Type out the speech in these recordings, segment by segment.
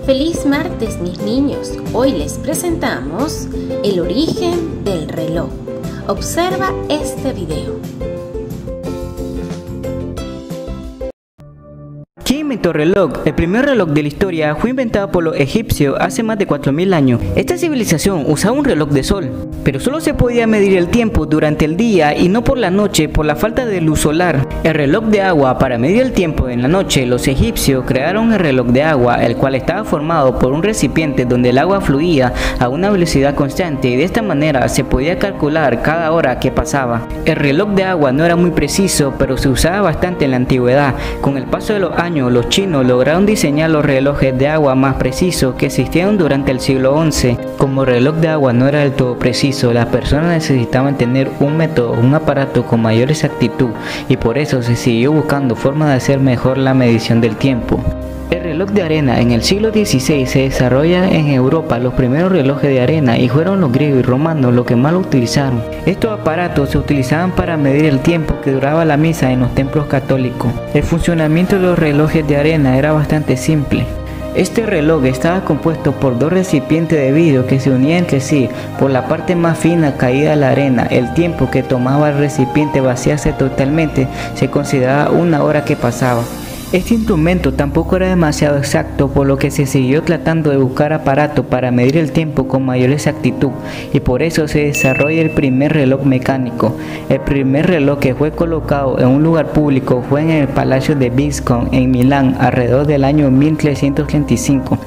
Feliz martes, mis niños. Hoy les presentamos el origen del reloj. Observa este video. ¿Quién inventó el reloj? El primer reloj de la historia fue inventado por los egipcios hace más de 4000 años. Esta civilización usaba un reloj de sol, pero solo se podía medir el tiempo durante el día y no por la noche por la falta de luz solar. El reloj de agua, para medir el tiempo en la noche, los egipcios crearon el reloj de agua, el cual estaba formado por un recipiente donde el agua fluía a una velocidad constante y de esta manera se podía calcular cada hora que pasaba. El reloj de agua no era muy preciso, pero se usaba bastante en la antigüedad. Con el paso de los años, los chinos lograron diseñar los relojes de agua más precisos que existieron durante el siglo XI. Como el reloj de agua no era del todo preciso, las personas necesitaban tener un método, un aparato con mayor exactitud, y por eso se siguió buscando formas de hacer mejor la medición del tiempo. El reloj de arena en el siglo XVI se desarrolla en Europa los primeros relojes de arena y fueron los griegos y romanos los que más lo utilizaron. Estos aparatos se utilizaban para medir el tiempo que duraba la misa en los templos católicos. El funcionamiento de los relojes de arena era bastante simple. Este reloj estaba compuesto por dos recipientes de vidrio que se unían entre sí. Por la parte más fina caída la arena. El tiempo que tomaba el recipiente vaciarse totalmente se consideraba una hora que pasaba. Este instrumento tampoco era demasiado exacto, por lo que se siguió tratando de buscar aparatos para medir el tiempo con mayor exactitud, y por eso se desarrolla el primer reloj mecánico. El primer reloj que fue colocado en un lugar público fue en el Palacio de Visconti en Milán alrededor del año 1335.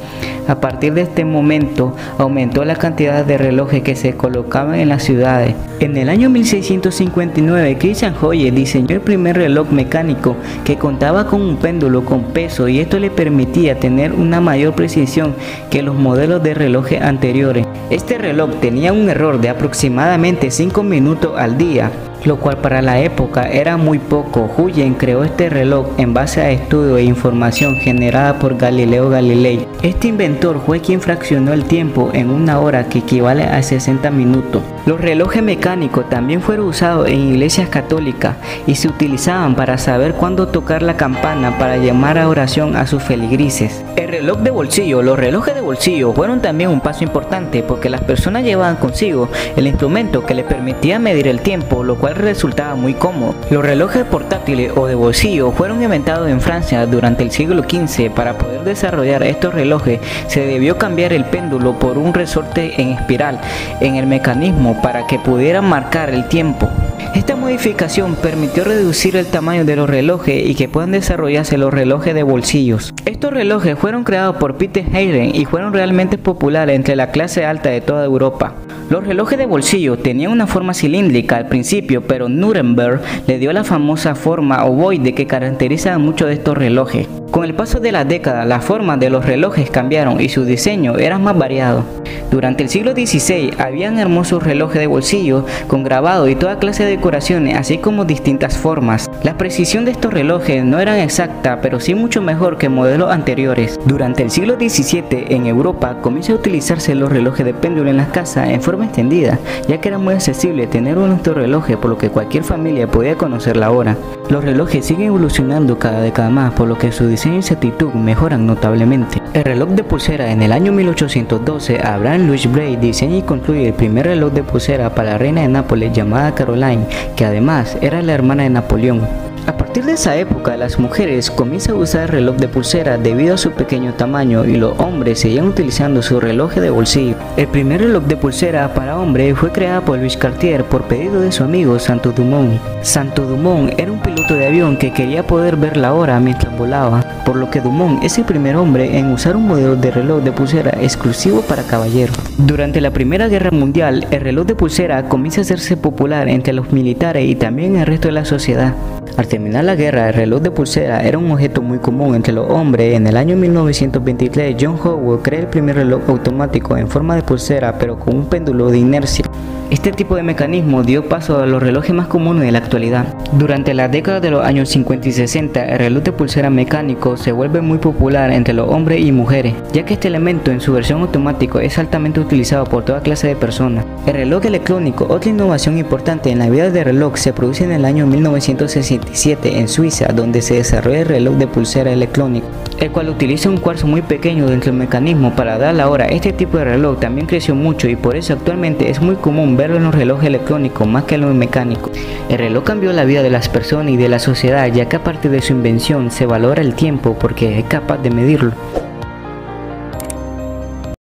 A partir de este momento aumentó la cantidad de relojes que se colocaban en las ciudades. En el año 1659 Christian Joye diseñó el primer reloj mecánico que contaba con un péndulo con peso, y esto le permitía tener una mayor precisión que los modelos de relojes anteriores. Este reloj tenía un error de aproximadamente 5 minutos al día, lo cual para la época era muy poco. Huygens creó este reloj en base a estudios e información generada por Galileo Galilei. Este inventor fue quien fraccionó el tiempo en una hora, que equivale a 60 minutos. Los relojes mecánicos también fueron usados en iglesias católicas y se utilizaban para saber cuándo tocar la campana para llamar a oración a sus feligreses. El reloj de bolsillo. Los relojes de bolsillo fueron también un paso importante, porque las personas llevaban consigo el instrumento que les permitía medir el tiempo, lo cual resultaba muy cómodo. Los relojes portátiles o de bolsillo fueron inventados en Francia durante el siglo XV. Para poder desarrollar estos relojes se debió cambiar el péndulo por un resorte en espiral en el mecanismo para que pudieran marcar el tiempo. Esta modificación permitió reducir el tamaño de los relojes y que puedan desarrollarse los relojes de bolsillos. Estos relojes fueron creados por Peter Heyden y fueron realmente populares entre la clase alta de toda Europa. Los relojes de bolsillo tenían una forma cilíndrica al principio, pero Nuremberg le dio la famosa forma ovoide que caracteriza a muchos de estos relojes. Con el paso de las décadas, las formas de los relojes cambiaron y su diseño era más variado. Durante el siglo XVI habían hermosos relojes de bolsillo con grabado y toda clase de decoraciones, así como distintas formas. La precisión de estos relojes no era exacta, pero sí mucho mejor que modelos anteriores. Durante el siglo XVII en Europa comienza a utilizarse los relojes de péndulo en las casas en forma extendida, ya que era muy accesible tener un reloj, por lo que cualquier familia podía conocer la hora. Los relojes siguen evolucionando cada década más, por lo que su diseño y exactitud mejoran notablemente. El reloj de pulsera. En el año 1812, Abraham Louis Braille diseña y construye el primer reloj de pulsera para la reina de Nápoles llamada Caroline, que además era la hermana de Napoleón. A partir de esa época, las mujeres comienzan a usar el reloj de pulsera debido a su pequeño tamaño, y los hombres seguían utilizando su reloj de bolsillo. El primer reloj de pulsera para hombre fue creado por Louis Cartier por pedido de su amigo Santos Dumont. Santos Dumont era un piloto de avión que quería poder ver la hora mientras volaba, por lo que Dumont es el primer hombre en usar un modelo de reloj de pulsera exclusivo para caballeros. Durante la Primera Guerra Mundial, el reloj de pulsera comienza a hacerse popular entre los militares y también en el resto de la sociedad. Al terminar la guerra, el reloj de pulsera era un objeto muy común entre los hombres. En el año 1923, John Howard crea el primer reloj automático en forma de pulsera, pero con un péndulo de inercia. Este tipo de mecanismo dio paso a los relojes más comunes de la actualidad. Durante la década de los años 50 y 60, el reloj de pulsera mecánico se vuelve muy popular entre los hombres y mujeres, ya que este elemento en su versión automático es altamente utilizado por toda clase de personas. El reloj electrónico. Otra innovación importante en la vida del reloj se produce en el año 1967 en Suiza, donde se desarrolla el reloj de pulsera electrónico. el cual utiliza un cuarzo muy pequeño dentro del mecanismo para dar la hora. Este tipo de reloj también creció mucho y por eso actualmente es muy común verlo en los relojes electrónicos más que en los mecánicos. El reloj cambió la vida de las personas y de la sociedad, ya que a partir de su invención se valora el tiempo porque es capaz de medirlo.